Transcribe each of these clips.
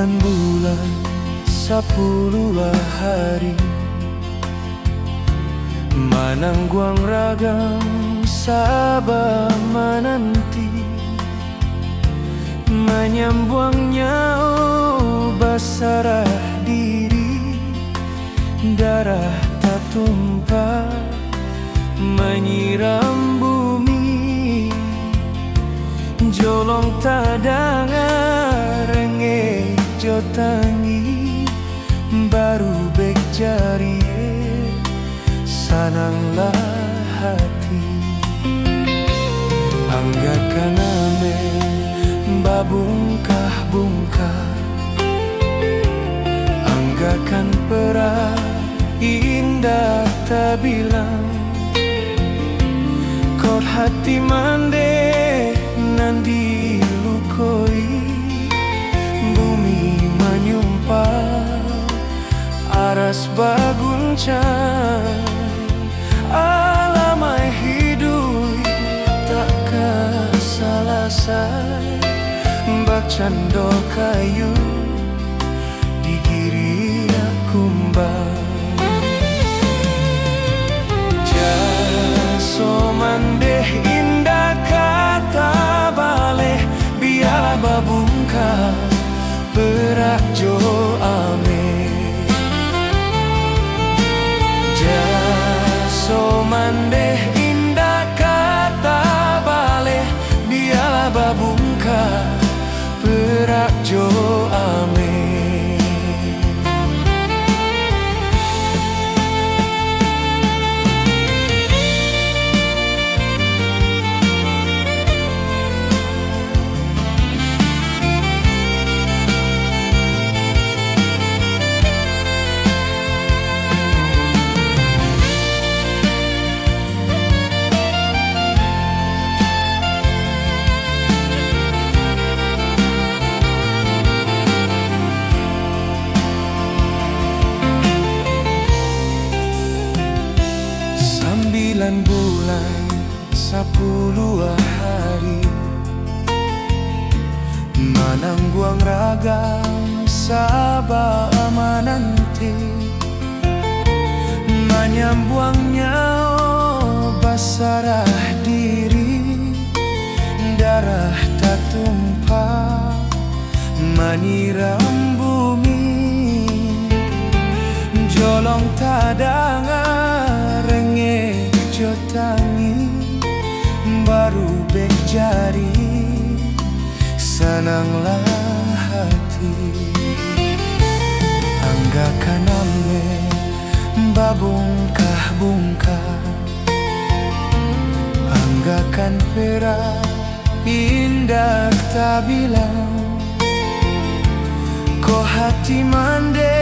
bulan 10 hari manangguang ragam sabah menanti menyambuangnya basarah diri darah tak tumpah menyiram bumi jolong tadanga renge jotangi baru bek jari sananglah hati anggakan ame babungkah-bungkah anggakan perah indah tak bilang kor hati mande nandi lukoi bumi menyumpah aras baguncang alamai hidup tak salasai bak cando kayu digiri akumbang jaso mandeh indah kata baleh biarlah babungkah berak jo ame jaso mandeh indah kata baleh biarlah babungkah berak jo ame bulan 10 hari manangguang ragam sabah menanti menyambuangnya basarah diri darah tak tumpah menyiram bumi jolong tadanga renge jotangi baru bek jari senanglah hati anggakan ame babungkah-bungkah anggakan perak indah tak bilang ko hati mande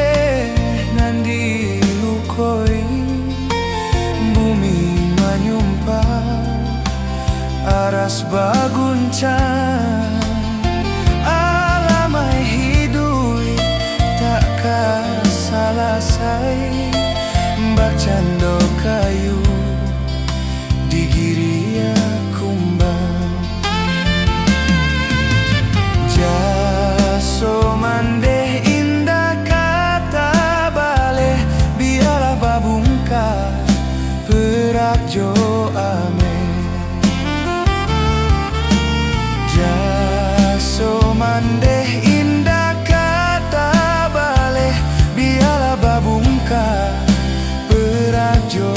nandi lukoi bumi menyumpah aras baguncang alamai hidup tak salasai bak cando kayu digiri akumbang jaso mandeh indah kata baleh biarlah babungkah berak jo ame jaso mandeh indah kata baleh biarlah babungkah berak jo